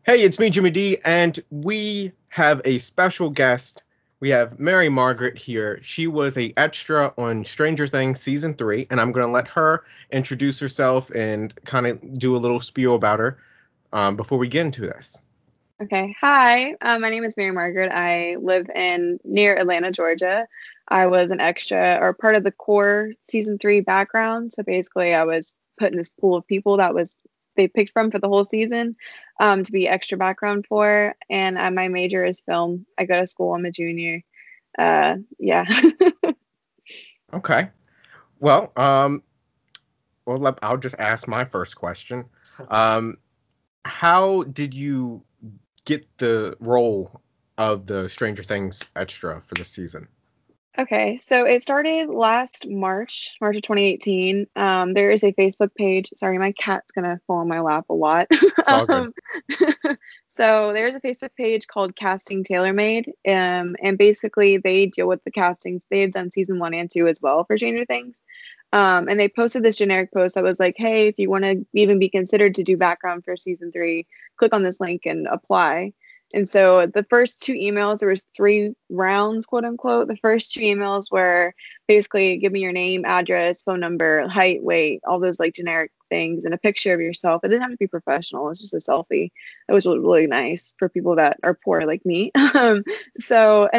Hey, it's me, Jimmy D, and we have a special guest. We have Mary Margaret here. She was a extra on Stranger Things season 3, and I'm going to let her introduce herself and kind of do a little spiel about her before we get into this. Okay. Hi, my name is Mary Margaret. I live in near Atlanta, Georgia. I was an extra or part of the core season three background. So basically, I was put in this pool of people that was they picked from for the whole season to be extra background for. And my major is film. I go to school. I'm a junior. Yeah. Okay. Well, I'll just ask my first question. Um, how did you get the role of the Stranger Things extra for the season? Okay, so it started last March of 2018. There is a Facebook page. Sorry, my cat's gonna fall on my lap a lot. It's all good. um, so there's a Facebook page called Casting Tailor Made, and basically they deal with the castings. They've done season one and two as well for Stranger Things. And they posted this generic post that was like, "Hey, if you want to even be considered to do background for season three, click on this link and apply." And so the first two emails, there was three rounds, quote unquote. The first two emails were basically give me your name, address, phone number, height, weight, all those like generic things, and a picture of yourself. It didn't have to be professional. It's just a selfie. It was really nice for people that are poor like me. And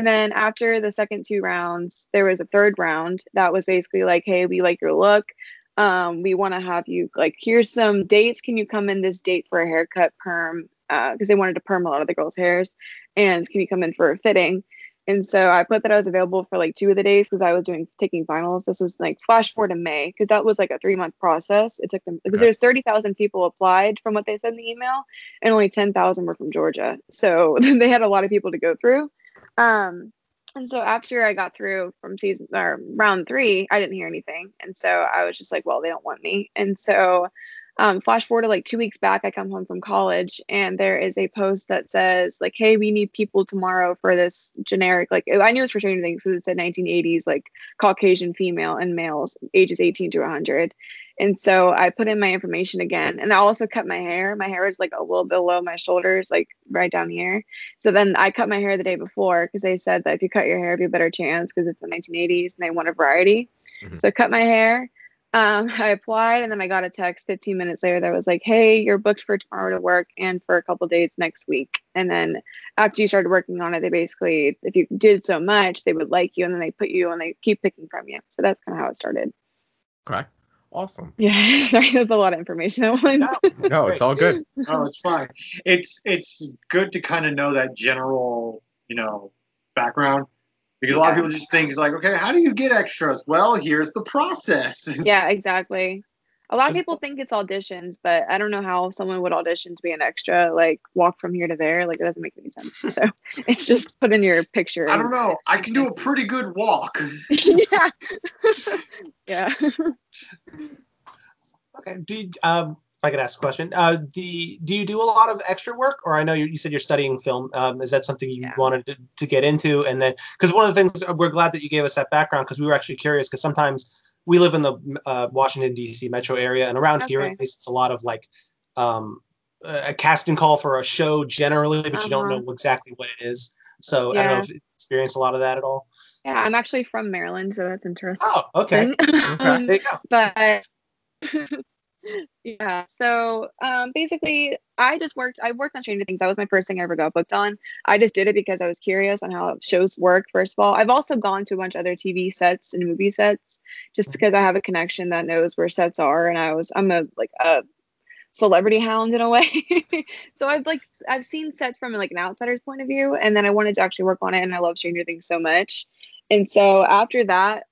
then after the second two rounds, there was a third round that was basically like, hey, we like your look. We want to have you like, here's some dates. Can you come in this date for a haircut, perm? Because they wanted to perm a lot of the girls' hairs. And can you come in for a fitting? And so I put that I was available for like two of the days because I was taking finals. This was like flash forward to May because that was like a 3 month process. It took them because Okay. there's 30,000 people applied from what they said in the email, and only 10,000 were from Georgia. So they had a lot of people to go through. Um, and so after I got through from season or round three, I didn't hear anything. And so I was just like, well, they don't want me. And so flash forward to like 2 weeks back, I come home from college and there is a post that says like, hey, we need people tomorrow for this generic, like I knew it was for Stranger Things because it said 1980s, like Caucasian female and males ages 18 to 100. And so I put in my information again, and I also cut my hair. My hair is like a little below my shoulders, like right down here. So then I cut my hair the day before because they said that if you cut your hair, you have a better chance because it's the 1980s and they want a variety. Mhm. So I cut my hair. I applied, and then I got a text 15 minutes later that was like, "Hey, you're booked for tomorrow to work and for a couple dates next week." And then after you started working on it, they basically, if you did so much, they would like you, and then they put you, and they keep picking from you. So that's kind of how it started. Okay. Awesome. Yeah, sorry, there's a lot of information at once. No, it's No, it's great. all good. Oh, it's fine. It's good to kind of know that general, background because a lot of Yeah, people just think it's like, okay, how do you get extras? Well, here's the process. yeah, exactly. A lot of 'Cause, people think it's auditions, but I don't know how someone would audition to be an extra, like walk from here to there. Like it doesn't make any sense. So it's just put in your picture I don't and know. I your can do chance. a pretty good walk. Yeah. Yeah. Okay. If I could ask a question, do you do a lot of extra work, or I know you said you're studying film? Is that something you Yeah. wanted to get into? And then, because one of the things we're glad that you gave us that background, because we were actually curious, because sometimes we live in the Washington D.C. metro area, and around here, at Okay. least, it's a lot of like um, a casting call for a show generally, but you don't Uh-huh. know exactly what it is. So I don't know Yeah. if you experienced a lot of that at all. Yeah. I'm actually from Maryland, so that's interesting. Oh, okay. Okay. There you go. But yeah, so basically, I worked on Stranger Things. That was my first thing I ever got booked on. I just did it because I was curious on how shows work, first of all. I've also gone to a bunch of other TV sets and movie sets just because I have a connection that knows where sets are, and I'm a like a celebrity hound in a way. So I've seen sets from like an outsider's point of view, and then I wanted to actually work on it, and I love Stranger Things so much. And so after that,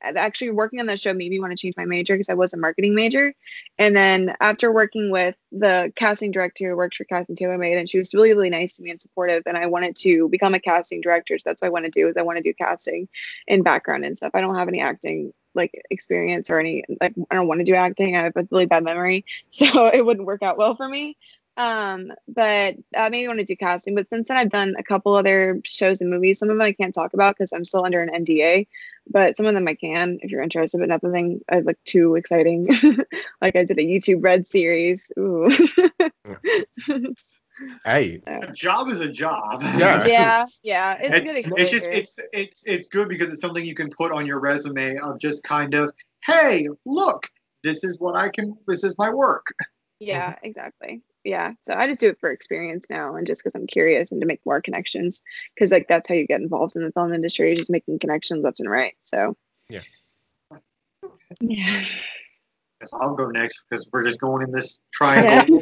actually working on that show made me want to change my major because I was a marketing major. And then after working with the casting director who works for Casting Tailor Made, and she was really, really nice to me and supportive, and I wanted to become a casting director. So that's what I want to do is I want to do casting and background and stuff. I don't have any acting like experience or any like I don't want to do acting. I have a really bad memory, so it wouldn't work out well for me. But maybe I want to do casting. But since then, I've done a couple other shows and movies. Some of them I can't talk about because I'm still under an NDA. But some of them I can if you're interested. But nothing like too exciting. Like I did a YouTube Red series. Ooh. Yeah. Hey, A job is a job. Yeah. Yeah, it's good It's just exposure. it's good because it's something you can put on your resume of just kind of, hey, look, this is my work. Yeah, exactly. Yeah, so I just do it for experience now, and just because I'm curious and to make more connections, because like that's how you get involved in the film industry, just making connections left and right. So Yeah. yeah. Guess I'll go next because we're just going in this triangle.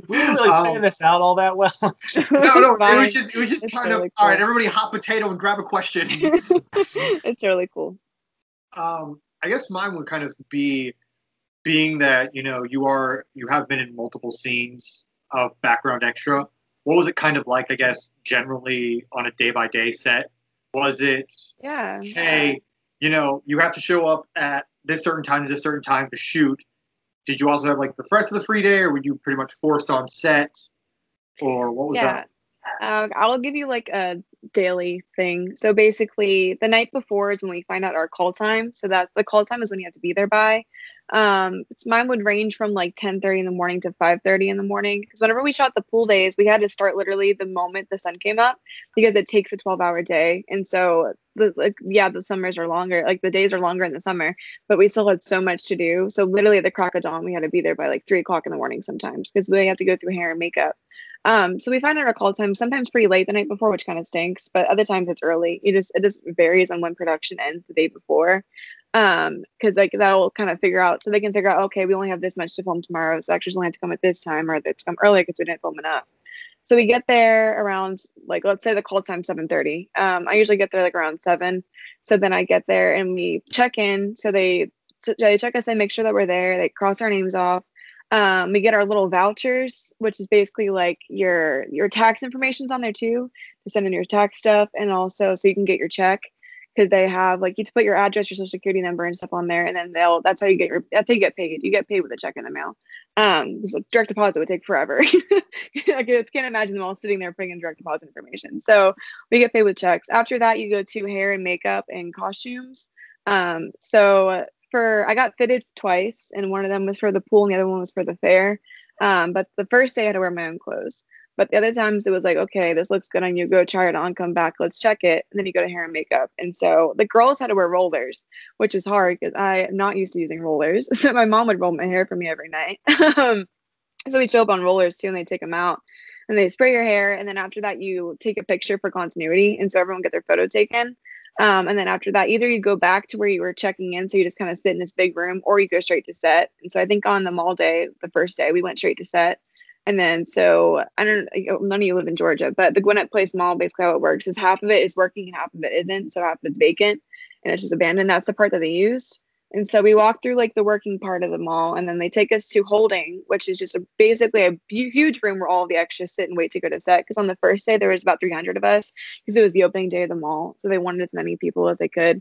We didn't really plan this out all that well. No, it was just It's kind totally of all right. cool. Everybody, hot potato and grab a question. It's really cool. I guess mine would kind of be being that you have been in multiple scenes of background extra. What was it kind of like? I guess generally on a day by day set, was it? Yeah. Hey, you have to show up at this certain time to this certain time to shoot. Did you also have like the rest of the free day, or were you pretty much forced on set, or what was that? I'll give you like a daily thing. So basically, the night before is when we find out our call time. So that the call time is when you have to be there by. Mine would range from like 10:30 in the morning to 5:30 in the morning. Because whenever we shot the pool days, we had to start literally the moment the sun came up because it takes a 12-hour day. And so the summers are longer. Like the days are longer in the summer, but we still had so much to do. So literally at the crack of dawn, we had to be there by like 3 o'clock in the morning sometimes because we had to go through hair and makeup. So we find out our call time sometimes pretty late the night before, which kind of stinks, but other times it's early. It just varies on when production ends the day before. Because like that'll kind of figure out, so they can figure out, okay, we only have this much to film tomorrow, so actors only have to come at this time, or they have to come early because we didn't film enough. So we get there around, like, let's say the call time 7:30. I usually get there like around 7. So then I get there and we check in. So they check us in, make sure that we're there. They cross our names off. We get our little vouchers, which is basically like your tax information's on there too, to send in your tax stuff, and also so you can get your check, because they have like you to put your address, your social security number, and stuff on there, and then that's how you get paid. You get paid with a check in the mail. Because direct deposit would take forever. I just can't imagine them all sitting there putting in direct deposit information. So we get paid with checks. After that, you go to hair and makeup and costumes. So I got fitted twice, and one of them was for the pool and the other one was for the fair. But the first day I had to wear my own clothes. But the other times it was like, okay, this looks good on you. Go try it on, come back, let's check it. And then you go to hair and makeup. And so the girls had to wear rollers, which was hard because I am not used to using rollers. So my mom would roll my hair for me every night. So we show up on rollers too, and they take them out and they spray your hair. And then after that, you take a picture for continuity. And so everyone get their photo taken. And then after that, either you go back to where you were checking in, so you just kind of sit in this big room, or you go straight to set. And so I think on the mall day, the first day, we went straight to set. And then so I don't know, none of you live in Georgia, but the Gwinnett Place Mall, basically how it works is half of it is working and half of it isn't. So half of it's vacant and it's just abandoned. That's the part that they used. And so we walk through like the working part of the mall, and then they take us to holding, which is just basically a huge room where all of the extras sit and wait to go to set. Because on the first day there was about 300 of us because it was the opening day of the mall, so they wanted as many people as they could.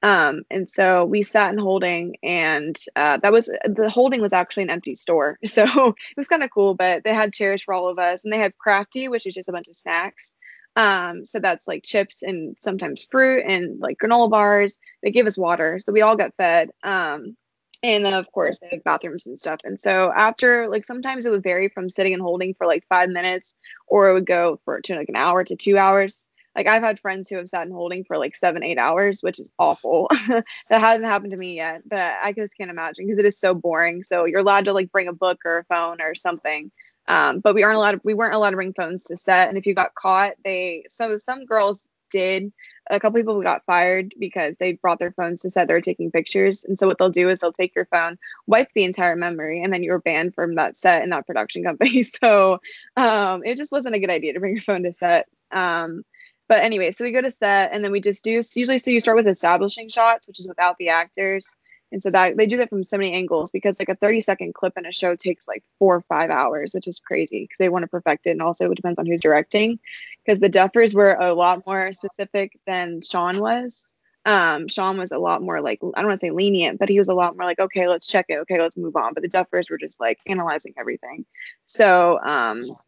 And so we sat in holding, and the holding was actually an empty store, so it was kind of cool. But they had chairs for all of us, and they had crafty, which is just a bunch of snacks. So that's like chips and sometimes fruit and like granola bars. They gave us water, so we all got fed. And then of course they have bathrooms and stuff. And so after, like, sometimes it would vary from sitting and holding for like 5 minutes, or it would go to like an hour to 2 hours. Like I've had friends who have sat in holding for like 7, 8 hours, which is awful. That hasn't happened to me yet, but I just can't imagine because it is so boring. So you're allowed to like bring a book or a phone or something. But we weren't allowed to bring phones to set. And if you got caught, some girls did. A couple people got fired because they brought their phones to set. They were taking pictures. And so what they'll do is they'll take your phone, wipe the entire memory, and then you were banned from that set and that production company. So it just wasn't a good idea to bring your phone to set. But anyway, so we go to set, and then we just do usually, so you start with establishing shots, which is without the actors. And so that they do that from so many angles, because like a 30-second clip in a show takes like 4 or 5 hours, which is crazy because they want to perfect it. And also it depends on who's directing, because the Duffers were a lot more specific than Sean was. Sean was a lot more like, I don't want to say lenient, but he was a lot more like, okay, let's check it. Okay, let's move on. But the Duffers were just like analyzing everything. So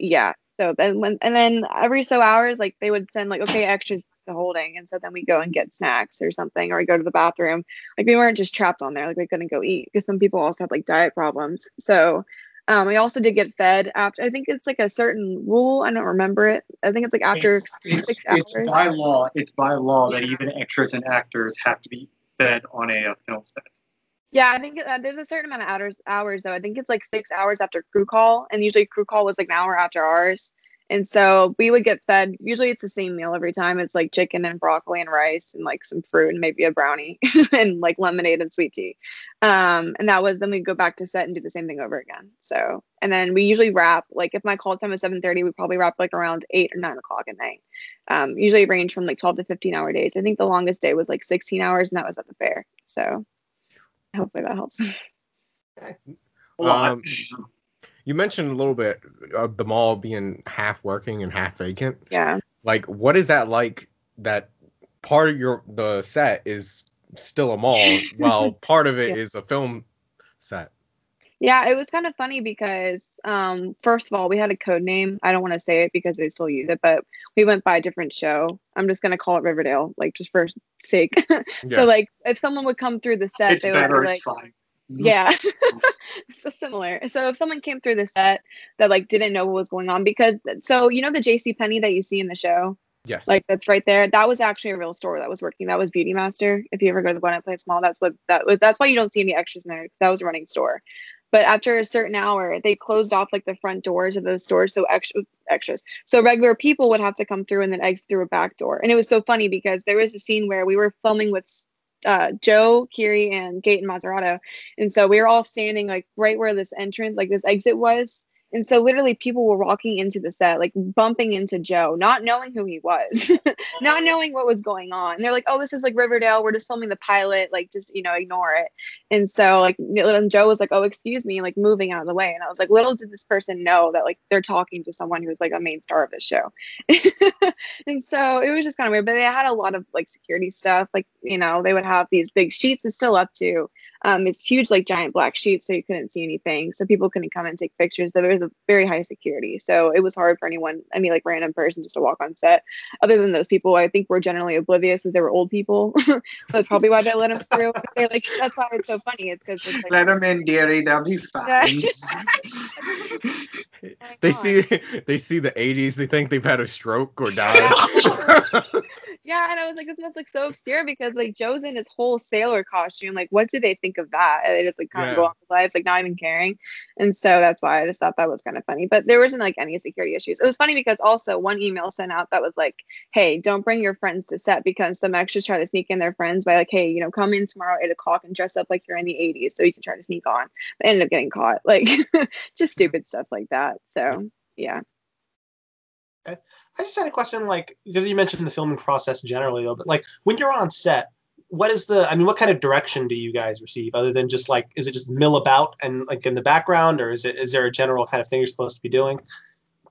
yeah. So then every so hours, like they would send like, okay, extras to holding. And so then we go and get snacks or something, or we go to the bathroom. Like we weren't just trapped on there. Like we couldn't go eat because some people also have like diet problems. So We also did get fed after. I think it's like a certain rule. I don't remember it. I think it's like after it's 6 hours. by law. It's by law that Yeah. even extras and actors have to be fed on a film set. Yeah, I think there's a certain amount of hours though. I think it's like 6 hours after crew call, and usually crew call was like an hour after ours. And so we would get fed. Usually it's the same meal every time. It's like chicken and broccoli and rice and like some fruit and maybe a brownie and like lemonade and sweet tea. And that was then we go back to set and do the same thing over again. So and then we usually wrap like if my call time is 7:30, we probably wrap like around 8 or 9 o'clock at night. Usually range from like 12 to 15-hour days. I think the longest day was like 16 hours, and that was at the fair. So hopefully that helps. You mentioned a little bit of the mall being half working and half vacant. Yeah. Like, what is that like? That part of the set is still a mall, while part of it is a film set. Yeah, it was kind of funny because first of all, we had a code name. I don't want to say it because they still use it, but we went by a different show. I'm just gonna call it Riverdale, like just for sake. So like if someone would come through the set, It's they better, would be it's like, fine. yeah. So similar. So if someone came through the set that like didn't know what was going on, because so you know the JC Penney that you see in the show? Yes. Like that's right there. That was actually a real store that was working. That was Beauty Master. If you ever go to the Gwinnett Place Mall, that's what that was. That's why you don't see any extras in there, because that was a running store. But after a certain hour, they closed off like the front doors of those stores, so extras. So regular people would have to come through and then exit through a back door. And it was so funny because there was a scene where we were filming with Joe, Kiri, and Gate and Mazzarato, and so we were all standing like right where this entrance, like this exit was. And so literally people were walking into the set, like bumping into Joe, not knowing who he was, not knowing what was going on. And they're like, oh, this is like Riverdale. We're just filming the pilot. Like, just, ignore it. And so like little Joe was like, oh, excuse me, like moving out of the way. And I was like, little did this person know that like they're talking to someone who's like a main star of this show. And so it was just kind of weird, but they had a lot of like security stuff. Like, they would have these big sheets. It's still up to, it's huge, like giant black sheets. So you couldn't see anything. So people couldn't come and take pictures. There was a very high security. So it was hard for any like random person just to walk on set. Other than those people, I think were generally oblivious as they were old people. So that's probably why they let them through. They like, that's why it's so funny. It's because it's like, let them in, dearie. They'll be fine. They see the 80s. They think they've had a stroke or died. Yeah, and I was like, this must look so obscure because like Joe's in his whole sailor costume. Like, what do they think of that? And they just like kind of go on with lives, like not even caring. And so that's why I just thought that was kind of funny. But there wasn't like any security issues. It was funny because also one email sent out that was like, hey, don't bring your friends to set because some extras try to sneak in their friends by like, hey, come in tomorrow at 8 o'clock and dress up like you're in the 80s so you can try to sneak on. But ended up getting caught. Like just stupid stuff like that. So yeah. I just had a question, like, because you mentioned the filming process generally, but like when you're on set, what kind of direction do you guys receive other than just like, is it just mill about and like in the background, or is there a general kind of thing you're supposed to be doing?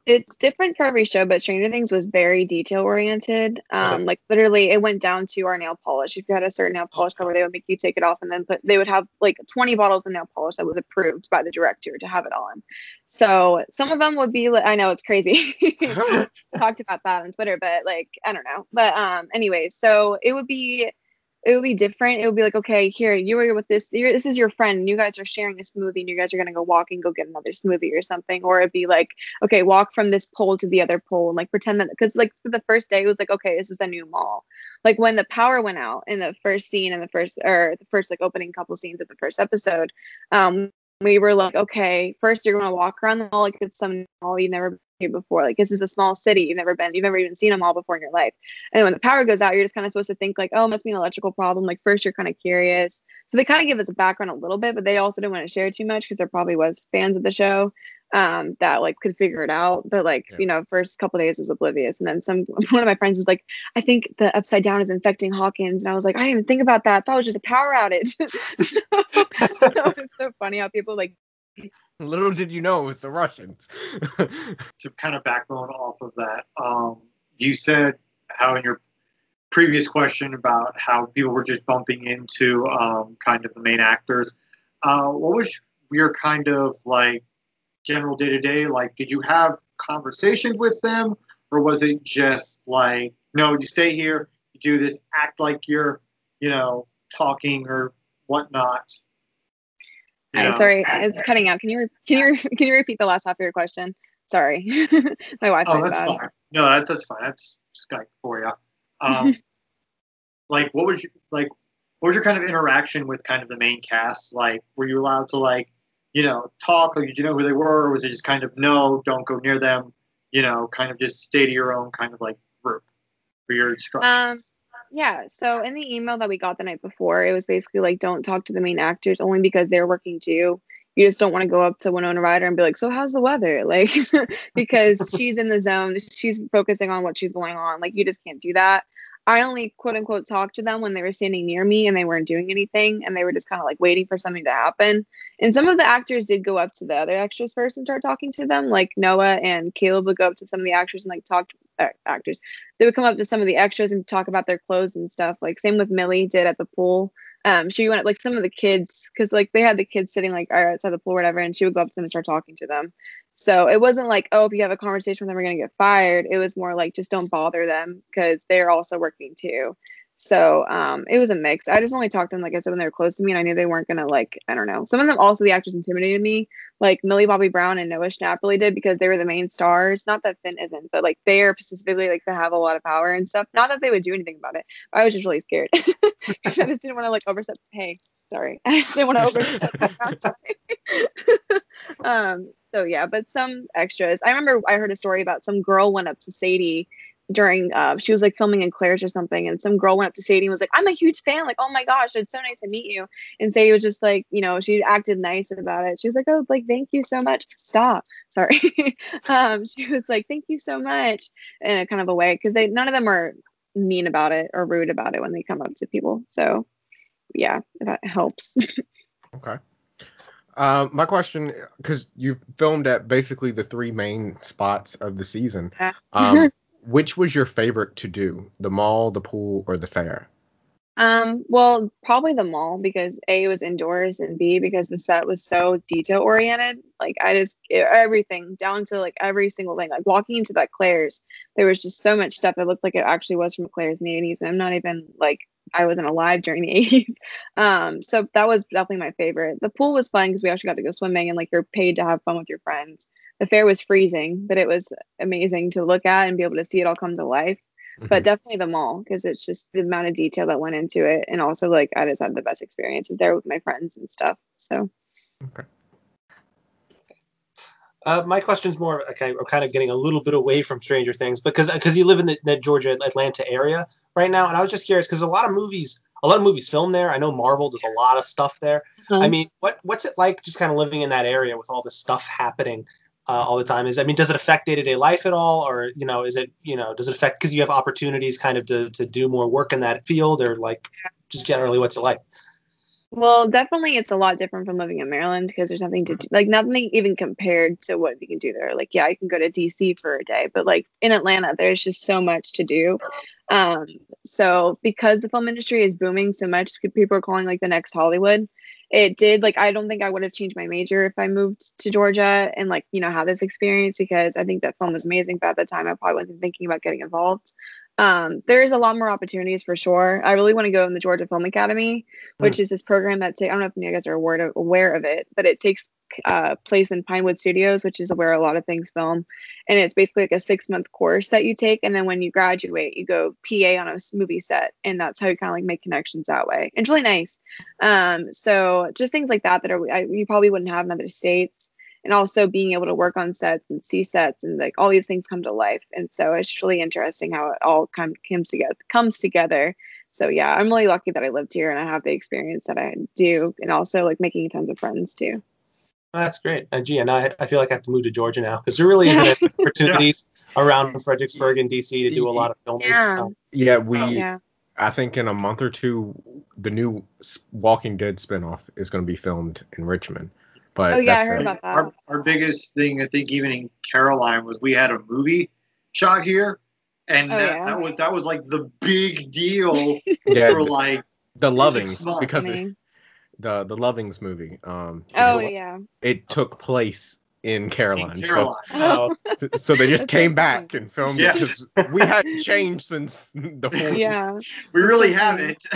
It's different for every show, but Stranger Things was very detail oriented. Like literally it went down to our nail polish. If you had a certain nail polish cover, they would make you take it off and then they would have like 20 bottles of nail polish that was approved by the director to have it on. So some of them would be, I know it's crazy. Talked about that on Twitter, but like, I don't know. But anyways, so it would be different. It would be like, okay, here, you are with this is your friend and you guys are sharing a smoothie and you guys are going to go walk and go get another smoothie or something. Or it'd be like, okay, walk from this pole to the other pole and like pretend that, because like for the first day it was like, okay, this is the new mall. Like when the power went out in the first scene and the first like opening couple scenes of the first episode, we were like, okay, first you're going to walk around the mall like it's some mall you've never been here before. Like this is a small city. You've never even seen a mall before in your life. And when the power goes out, you're just kind of supposed to think like, oh, it must be an electrical problem. Like first you're kind of curious. So they kind of give us a background a little bit, but they also didn't want to share too much because there probably was fans of the show that like could figure it out. But like, first couple of days was oblivious. And then one of my friends was like, I think the upside down is infecting Hawkins. And I was like, I didn't even think about that. That was just a power outage. So it's so funny how people like, little did you know it was the Russians. To kind of backbone off of that, you said how in your previous question about how people were just bumping into kind of the main actors. What was your kind of like general day-to-day? Like, did you have conversations with them, or was it just like, no, you stay here, you do this, act like you're, talking or whatnot? Sorry, it's cutting out. Can you repeat the last half of your question? Sorry, my Wi-Fi is that's bad. fine. No, that's fine. That's Skype for you. Like, what was your kind of interaction with kind of the main cast? Like, were you allowed to talk? Like, did you know who they were, or was it just kind of no, don't go near them? Kind of just stay to your own kind of like group for your instructions. Yeah. So in the email that we got the night before, it was basically like, don't talk to the main actors only because they're working too. You just don't want to go up to Winona Ryder and be like, so how's the weather? Like, because she's in the zone. She's focusing on what she's going on. Like, you just can't do that. I only quote unquote talked to them when they were standing near me and they weren't doing anything and they were just kind of like waiting for something to happen. And some of the actors did go up to the other extras first and start talking to them. Like Noah and Caleb would go up to some of the actors and like talk to actors. They would come up to some of the extras and talk about their clothes and stuff. Like same with Millie did at the pool. She went up like some of the kids because like they had the kids sitting like outside the pool or whatever, and she would go up to them and start talking to them. So it wasn't like, oh, if you have a conversation with them, we're going to get fired. It was more like, just don't bother them because they're also working too. So it was a mix. I just only talked to them, like I said, when they were close to me, and I knew they weren't going to like, I don't know. Some of them also, the actors intimidated me. Like Millie Bobby Brown and Noah Schnapp really did because they were the main stars. Not that Finn isn't, but like they are specifically like to have a lot of power and stuff. Not that they would do anything about it. I was just really scared. I just didn't want to like overstep. Hey, sorry. I just didn't want to overstep. So yeah, but some extras. I remember I heard a story about some girl went up to Sadie during she was like filming in Claire's or something, and some girl went up to Sadie and was like, I'm a huge fan, like, oh my gosh, it's so nice to meet you. And Sadie was just like, she acted nice about it. She was like, oh, like, thank you so much. Stop. Sorry. She was like, thank you so much, in a kind of a way, because none of them are mean about it or rude about it when they come up to people. So yeah, that helps. Okay. My question, because you filmed at basically the three main spots of the season, which was your favorite to do? The mall, the pool, or the fair? Well, probably the mall because A, it was indoors, and B, because the set was so detail oriented. Like everything down to like every single thing. Like walking into that Claire's, there was just so much stuff that looked like it actually was from Claire's in the 80s, and I'm not even like, I wasn't alive during the 80s. So that was definitely my favorite. The pool was fun because we actually got to go swimming and like you're paid to have fun with your friends. The fair was freezing, but it was amazing to look at and be able to see it all come to life. But definitely the mall, because it's just the amount of detail that went into it. And also like I just had the best experiences there with my friends and stuff. So okay. My question's more, okay, we're kind of getting a little bit away from Stranger Things because you live in the Georgia, Atlanta area right now. And I was just curious because a lot of movies film there. I know Marvel does a lot of stuff there. I mean, what's it like just kind of living in that area with all this stuff happening all the time? Does it affect day-to-day life at all? Or, does it affect because you have opportunities kind of to do more work in that field, or like just generally what's it like? Well, definitely it's a lot different from living in Maryland because there's nothing to do, like nothing even compared to what we can do there. Like, yeah, I can go to DC for a day, but like in Atlanta, there's just so much to do. So because the film industry is booming so much, people are calling like the next Hollywood. It did, like, I don't think I would have changed my major if I moved to Georgia and like, have this experience, because I think that film was amazing. But at the time, I probably wasn't thinking about getting involved. There's a lot more opportunities for sure. I really want to go in the Georgia Film Academy, which is this program that I don't know if you guys are aware of it, but it takes place in Pinewood Studios, which is where a lot of things film. And it's basically like a 6-month course that you take. And then when you graduate, you go PA on a movie set. And that's how you kind of like make connections that way. It's really nice. So just things like that you probably wouldn't have in other states. And also being able to work on sets and see sets and like all these things come to life. And so it's just really interesting how it all comes together. So yeah, I'm really lucky that I lived here and I have the experience that I do, and also like making tons of friends too. That's great. Gee, and I feel like I have to move to Georgia now because there really isn't any opportunities around Fredericksburg and DC to do a lot of filming. I think in a month or two, the new Walking Dead spinoff is going to be filmed in Richmond. But I heard about that. Our biggest thing, I think, even in Caroline, was we had a movie shot here, and that was like the big deal for like the Lovings, because the Lovings movie. It took place in Caroline. So they just came back and filmed it because we hadn't changed since the 40s. Yeah, we really haven't.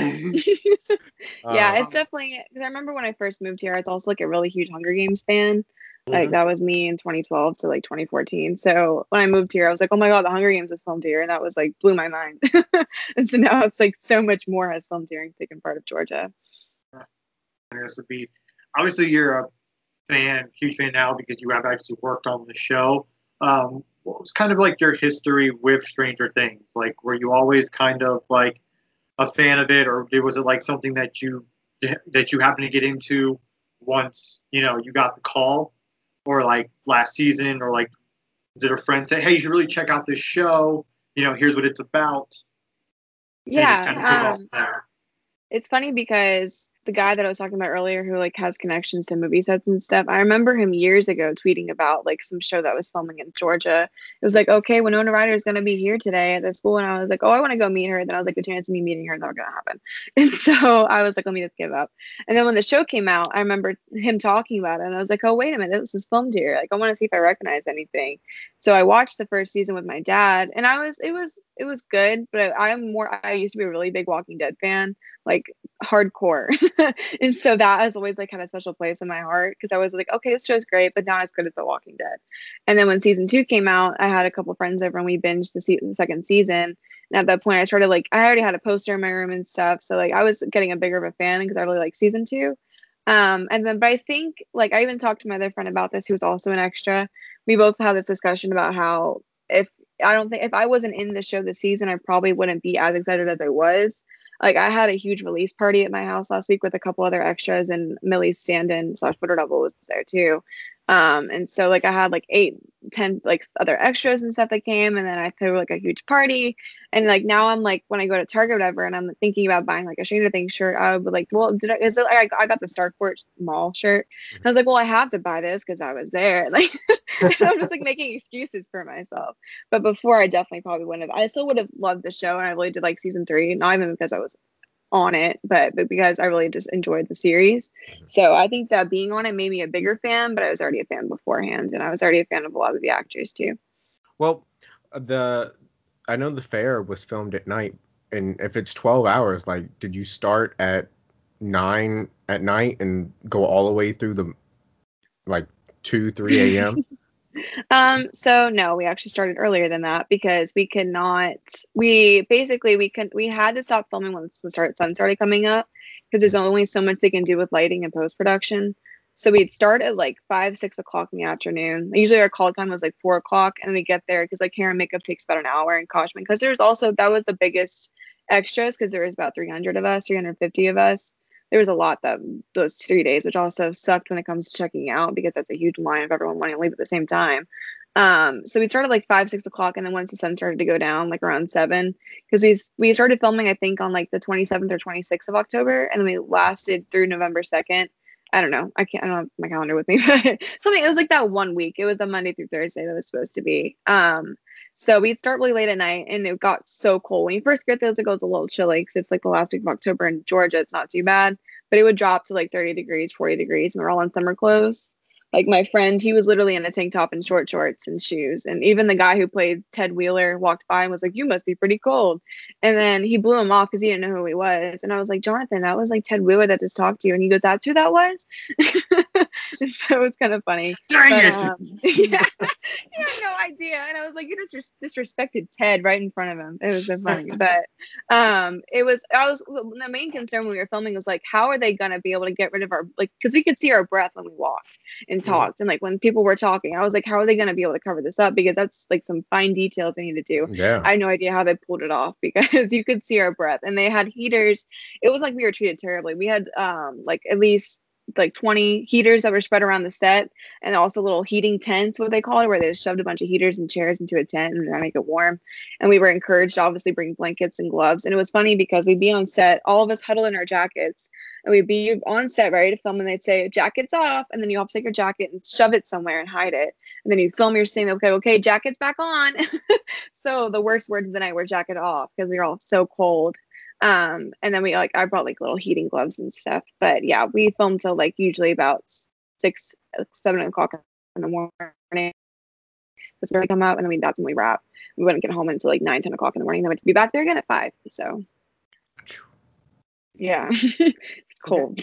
Yeah, Uh, it's definitely because I remember when I first moved here, I was also like a really huge Hunger Games fan. Like Mhm. that was me in 2012 to like 2014. So when I moved here, I was like, oh my God, the Hunger Games was filmed here. And that was like blew my mind. And so now it's like so much more has filmed here and taken part of Georgia. I guess would be obviously you're a huge fan now because you have actually worked on the show. What was kind of like your history with Stranger Things? Like, were you always kind of like a fan of it, or was it like something that you happened to get into once you got the call, or like last season, or like did a friend say, "Hey, you should really check out this show. Here's what it's about," and it just kind of took Yeah. off there. It's funny because the guy that I was talking about earlier who like has connections to movie sets and stuff, I remember him years ago tweeting about like some show that was filming in Georgia. It was like, okay, Winona Ryder is going to be here today at the school. And I was like, oh, I want to go meet her. And then I was like, the chance of me meeting her is not going to happen. And so I was like, let me just give up. And then when the show came out, I remember him talking about it. And I was like, oh, wait a minute, this is filmed here. Like, I want to see if I recognize anything. So I watched the first season with my dad and it was good, but I used to be a really big Walking Dead fan, like hardcore. And so that has always like had a special place in my heart because I was like, okay, this show's great, but not as good as The Walking Dead. And then when season 2 came out, I had a couple friends over and we binged the second season. And at that point, I started like I already had a poster in my room and stuff, so like I was getting a bigger of a fan because I really like season 2. And then, but I think like I even talked to my other friend about this, who was also an extra. We both had this discussion about how if I don't think if I wasn't in the show this season, I probably wouldn't be as excited as I was. Like I had a huge release party at my house last week with a couple other extras, and Millie's stand-in slash footer double was there too. And so like I had like 8, 10 like other extras and stuff that came, and then I threw like a huge party. And like now I'm like when I go to Target or whatever, and I'm thinking about buying like a Stranger Things shirt, I would like, well, is it? I got the Starcourt Mall shirt. And I was like, well, I have to buy this because I was there. Like, and I'm just like making excuses for myself. But before, I definitely probably wouldn't have. I still would have loved the show, and I really did like season 3. Not even because I was on it, but because I really just enjoyed the series. So I think that being on it made me a bigger fan, but I was already a fan beforehand, and I was already a fan of a lot of the actors too. well, the I know the fair was filmed at night, and if it's 12 hours, like, did you start at 9 at night and go all the way through the like 2, 3 a.m.? So no, we actually started earlier than that because we could not. We had to stop filming once the sun started coming up because there's only so much they can do with lighting and post production. So we'd start at like 5, 6 o'clock in the afternoon. Usually our call time was like 4 o'clock, and we get there because like hair and makeup takes about an hour, and costume because there's also that was the biggest extras because there was about 300 of us, 350 of us. There was a lot that those 3 days, which also sucked when it comes to checking out because that's a huge line of everyone wanting to leave at the same time. So we started like 5, 6 o'clock, and then once the sun started to go down, like around 7, because we started filming I think on like the 27th or 26th of October, and then we lasted through November 2nd. I don't know. I don't have my calendar with me, but something. It was like that one week. It was a Monday through Thursday that was supposed to be. So we'd start really late at night, and it got so cold. When you first get there, it goes a little chilly because it's like the last week of October in Georgia. It's not too bad, but it would drop to like 30 degrees, 40 degrees, and we're all in summer clothes. Like my friend, he was literally in a tank top and short shorts and shoes. And even the guy who played Ted Wheeler walked by and was like, "You must be pretty cold." And then he blew him off because he didn't know who he was. And I was like, "Jonathan, that was like Ted Wheeler that just talked to you." And he goes, "That's who that was?" And so it's kind of funny. Dang But, it! yeah, he had no idea. And I was like, "You just disrespected Ted right in front of him." It was so funny. But the main concern when we were filming was like, how are they going to be able to get rid of our, like, because we could see our breath when we walked and talked. And like when people were talking, I was like, how are they going to be able to cover this up? Because that's like some fine details they need to do. Yeah. I had no idea how they pulled it off because you could see our breath, and they had heaters. It was like we were treated terribly. We had like at least like 20 heaters that were spread around the set, and also little heating tents, what they call it, where they just shoved a bunch of heaters and chairs into a tent and to make it warm. And we were encouraged to obviously bring blankets and gloves. And it was funny because we'd be on set, all of us huddled in our jackets, and we'd be on set ready to film, and they'd say jackets off, and then you have to take your jacket and shove it somewhere and hide it, and then you film your scene. Okay, jackets back on. So the worst words of the night were jacket off because we were all so cold. And then I brought like little heating gloves and stuff. But yeah, we filmed till like usually about 6, 7 o'clock in the morning. That's when we come out, and then that's when we wrap. We wouldn't get home until like 9, 10 o'clock in the morning. Then we'd be back there again at 5. So Yeah, it's cold.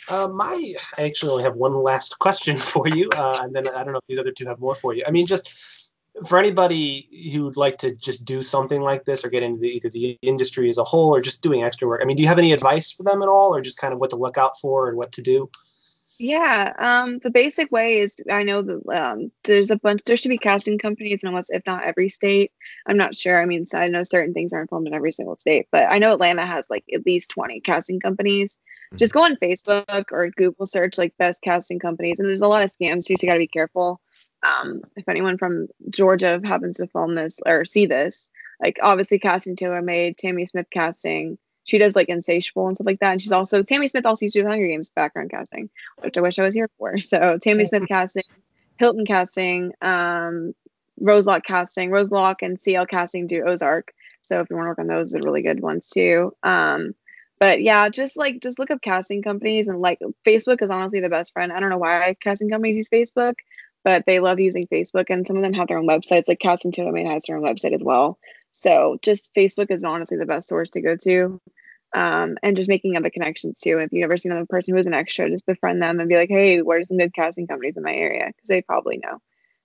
I actually only have one last question for you, and then I don't know if these other two have more for you. I mean, just for anybody who'd like to just do something like this or get into either the industry as a whole or just doing extra work. I mean, do you have any advice for them at all, or just kind of what to look out for and what to do? Yeah, the basic way is I know that there should be casting companies in almost if not every state. I'm not sure. I mean, so I know certain things aren't filmed in every single state, but I know Atlanta has like at least 20 casting companies. Just go on Facebook or Google search like best casting companies, and there's a lot of scams too, so you got to be careful. If anyone from Georgia happens to film this or see this, like obviously Casting Taylor made Tammy Smith casting. She does like Insatiable and stuff like that. And she's also Tammy Smith also used to do Hunger Games background casting, which I wish I was here for. So Tammy Smith casting, Hilton casting, Roselock casting, Roselock and CL casting do Ozark. So if you want to work on those, they're really good ones too. But yeah, just look up casting companies and like Facebook is honestly the best friend. I don't know why casting companies use Facebook, but they love using Facebook, and some of them have their own websites. Like Casting Taylor has their own website as well. So just Facebook is honestly the best source to go to. And just making other connections too. If you've ever seen another person who is an extra, just befriend them and be like, hey, where's some good casting companies in my area? Because they probably know.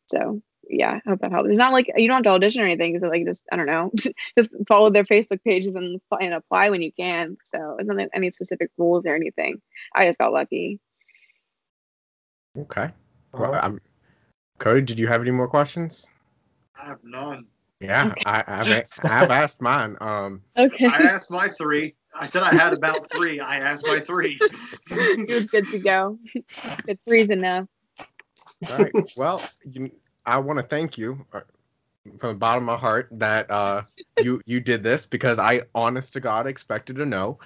So yeah, I hope that helps. It's not like you don't have to audition or anything. So like just I don't know, just follow their Facebook pages and apply when you can. So it's not any specific rules or anything. I just got lucky. Okay. Well, Cody, did you have any more questions? I have none. Yeah, Okay. I've asked mine. Okay. I asked my 3. I said I had about 3. I asked my 3. You're good to go. Good, 3's enough. All right. Well, I want to thank you from the bottom of my heart that you did this, because I, honest to God, expected a no.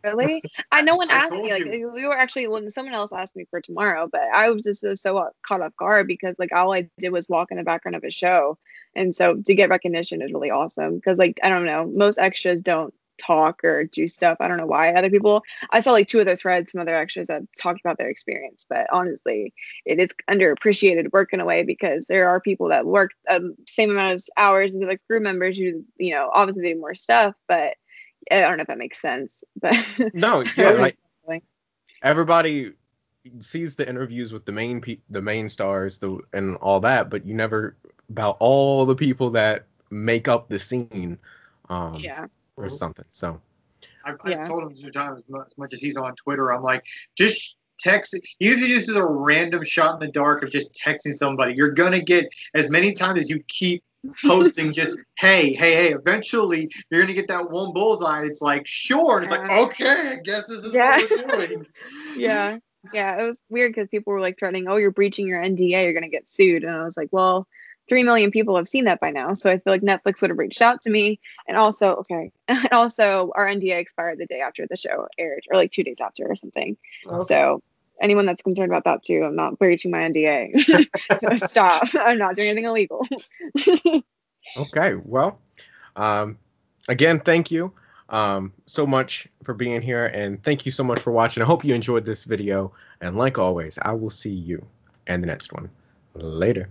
Really? I no one I asked told me. Like you. we were actually when someone else asked me for tomorrow, but I was just so caught off guard because like all I did was walk in the background of a show, and so to get recognition is really awesome because like I don't know, most extras don't talk or do stuff. I don't know why other people. I saw like 2 other threads from other extras that talked about their experience, but honestly, it is underappreciated work in a way because there are people that work same amount of hours as the crew members. You know, obviously they do more stuff, but I don't know if that makes sense, but No, yeah, like everybody sees the interviews with the main stars, and all that, but you never about all the people that make up the scene, yeah, or something. So I've told him 2 times as much as he's on Twitter. I'm like, just text. Even if you just do a random shot in the dark of just texting somebody, you're gonna get as many times as you keep posting. Just hey. Eventually, you're gonna get that one bullseye. And it's like sure. And it's like okay, I guess this is what we're doing. yeah. It was weird because people were like threatening, "Oh, you're breaching your NDA. You're gonna get sued." And I was like, "Well, 3 million people have seen that by now, so I feel like Netflix would have reached out to me." And also, and also, our NDA expired the day after the show aired, or like 2 days after, or something. Okay. So anyone that's concerned about that too, I'm not breaching my NDA. Stop! I'm not doing anything illegal. okay, well, again, thank you so much for being here, and thank you so much for watching. I hope you enjoyed this video, and like always, I will see you in the next one. Later.